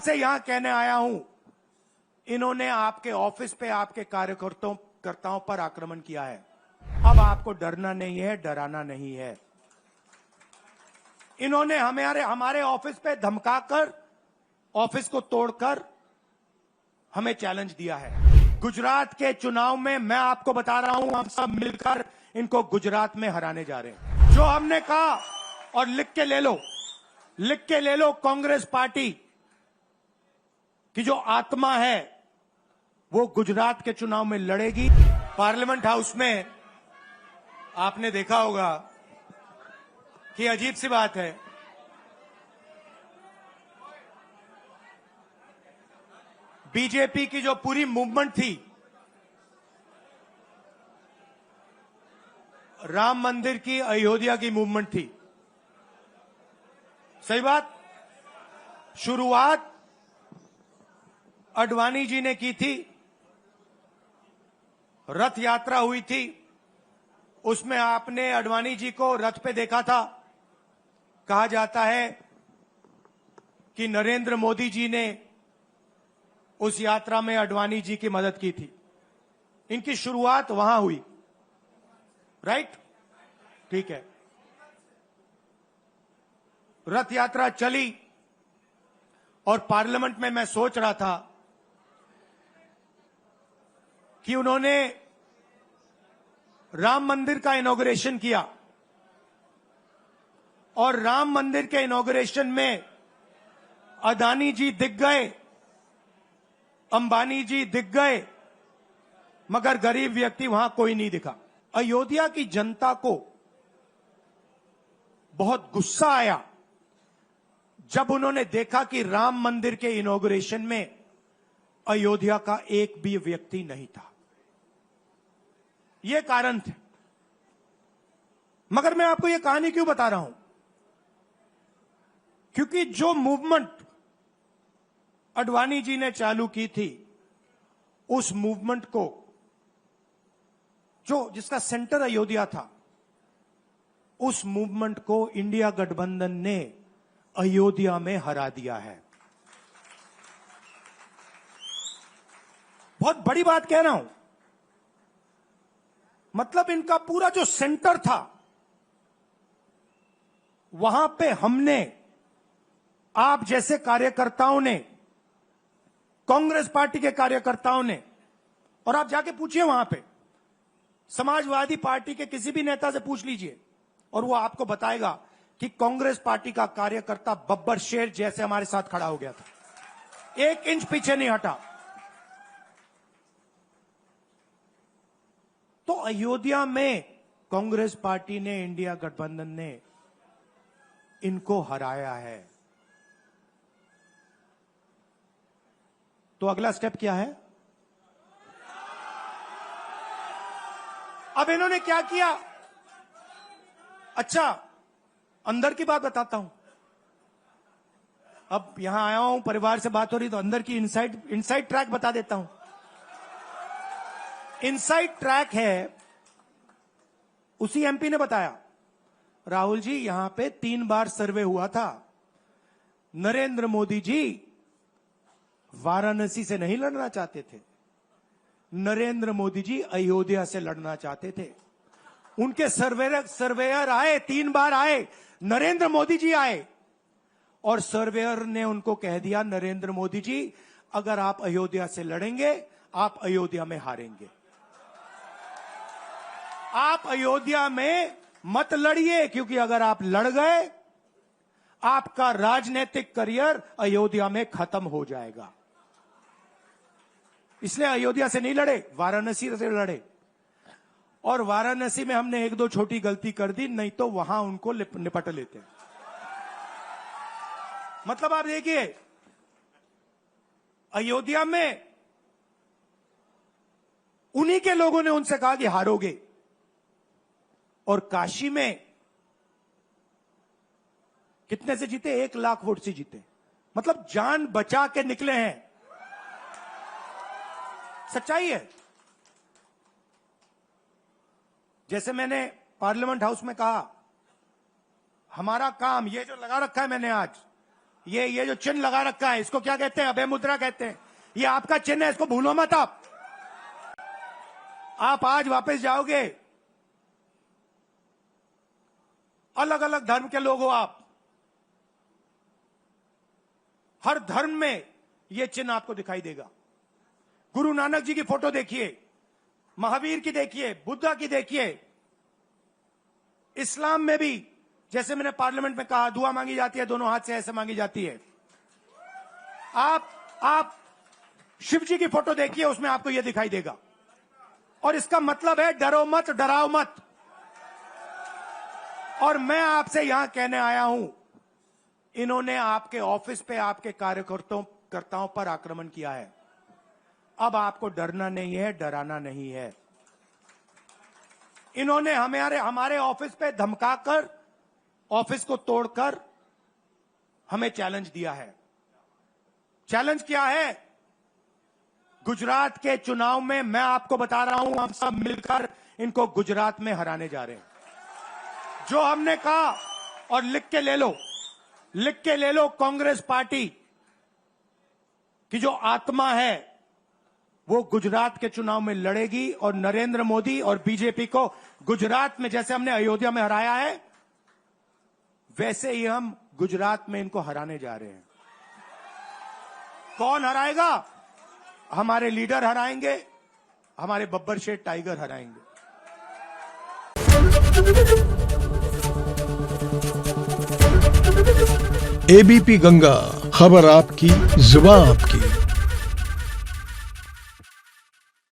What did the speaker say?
आपसे यहां कहने आया हूं, इन्होंने आपके ऑफिस पे आपके कार्यकर्ताओं पर आक्रमण किया है। अब आपको डरना नहीं है, डराना नहीं है। इन्होंने हमारे ऑफिस पे धमकाकर, ऑफिस को तोड़कर हमें चैलेंज दिया है। गुजरात के चुनाव में मैं आपको बता रहा हूं, हम सब मिलकर इनको गुजरात में हराने जा रहे हैं। जो हमने कहा, और लिख के ले लो, कांग्रेस पार्टी की जो आत्मा है वो गुजरात के चुनाव में लड़ेगी। पार्लियामेंट हाउस में आपने देखा होगा कि अजीब सी बात है, बीजेपी की जो पूरी मूवमेंट थी, राम मंदिर की, अयोध्या की मूवमेंट थी। सही बात। शुरुआत अडवाणी जी ने की थी, रथ यात्रा हुई थी, उसमें आपने अडवाणी जी को रथ पे देखा था। कहा जाता है कि नरेंद्र मोदी जी ने उस यात्रा में अडवाणी जी की मदद की थी। इनकी शुरुआत वहां हुई, राइट? ठीक है। रथ यात्रा चली और पार्लियामेंट में मैं सोच रहा था कि उन्होंने राम मंदिर का इनॉग्रेशन किया और राम मंदिर के इनॉग्रेशन में अदानी जी दिख गए, अंबानी जी दिख गए, मगर गरीब व्यक्ति वहां कोई नहीं दिखा। अयोध्या की जनता को बहुत गुस्सा आया जब उन्होंने देखा कि राम मंदिर के इनॉग्रेशन में अयोध्या का एक भी व्यक्ति नहीं था। यह कारण थे। मगर मैं आपको यह कहानी क्यों बता रहा हूं? क्योंकि जो मूवमेंट अडवाणी जी ने चालू की थी, उस मूवमेंट को, जिसका सेंटर अयोध्या था, उस मूवमेंट को इंडिया गठबंधन ने अयोध्या में हरा दिया है। बहुत बड़ी बात कह रहा हूं। मतलब इनका पूरा जो सेंटर था, वहां पे हमने, आप जैसे कार्यकर्ताओं ने, कांग्रेस पार्टी के कार्यकर्ताओं ने, और आप जाके पूछिए वहां पे, समाजवादी पार्टी के किसी भी नेता से पूछ लीजिए और वो आपको बताएगा कि कांग्रेस पार्टी का कार्यकर्ता बब्बर शेर जैसे हमारे साथ खड़ा हो गया था, 1 इंच पीछे नहीं हटा। तो अयोध्या में कांग्रेस पार्टी ने, इंडिया गठबंधन ने इनको हराया है। तो अगला स्टेप क्या है? अब इन्होंने क्या किया? अच्छा, अंदर की बात बताता हूं। अब यहां आया हूं, परिवार से बात हो रही, तो अंदर की इनसाइड ट्रैक बता देता हूं। इनसाइड ट्रैक है, उसी एमपी ने बताया, राहुल जी यहां पे 3 बार सर्वे हुआ था। नरेंद्र मोदी जी वाराणसी से नहीं लड़ना चाहते थे, नरेंद्र मोदी जी अयोध्या से लड़ना चाहते थे। उनके सर्वेयर आए, 3 बार आए, नरेंद्र मोदी जी आए, और सर्वेयर ने उनको कह दिया, नरेंद्र मोदी जी अगर आप अयोध्या से लड़ेंगे, आप अयोध्या में हारेंगे। आप अयोध्या में मत लड़िए, क्योंकि अगर आप लड़ गए, आपका राजनीतिक करियर अयोध्या में खत्म हो जाएगा। इसलिए अयोध्या से नहीं लड़े, वाराणसी से लड़े। और वाराणसी में हमने 1-2 छोटी गलती कर दी, नहीं तो वहां उनको निपट लेते। मतलब आप देखिए, अयोध्या में उन्हीं के लोगों ने उनसे कहा कि हारोगे, और काशी में कितने से जीते? 1 लाख वोट से जीते। मतलब जान बचा के निकले हैं। सच्चाई है। जैसे मैंने पार्लियामेंट हाउस में कहा, हमारा काम, ये जो लगा रखा है मैंने आज, ये जो चिन्ह लगा रखा है इसको क्या कहते हैं? अभय मुद्रा कहते हैं। ये आपका चिन्ह है, इसको भूलो मत आप आज वापस जाओगे। अलग अलग धर्म के लोग हो आप, हर धर्म में यह चिन्ह आपको दिखाई देगा। गुरु नानक जी की फोटो देखिए, महावीर की देखिए, बुद्धा की देखिए। इस्लाम में भी जैसे मैंने पार्लियामेंट में कहा, दुआ मांगी जाती है, दोनों हाथ से ऐसे मांगी जाती है। आप शिव जी की फोटो देखिए, उसमें आपको यह दिखाई देगा। और इसका मतलब है डरो मत, डराओ मत। और मैं आपसे यहां कहने आया हूं, इन्होंने आपके ऑफिस पे आपके कार्यकर्ताओं पर आक्रमण किया है। अब आपको डरना नहीं है, डराना नहीं है। इन्होंने हमारे ऑफिस पे धमकाकर, ऑफिस को तोड़कर हमें चैलेंज दिया है। चैलेंज क्या है? गुजरात के चुनाव में मैं आपको बता रहा हूं, हम सब मिलकर इनको गुजरात में हराने जा रहे हैं। जो हमने कहा, और लिख के ले लो, कांग्रेस पार्टी की जो आत्मा है वो गुजरात के चुनाव में लड़ेगी। और नरेंद्र मोदी और बीजेपी को गुजरात में जैसे हमने अयोध्या में हराया है, वैसे ही हम गुजरात में इनको हराने जा रहे हैं। कौन हराएगा? हमारे लीडर हराएंगे, हमारे बब्बर शेठ टाइगर हराएंगे। एबीपी गंगा, खबर आपकी, जुबान आपकी।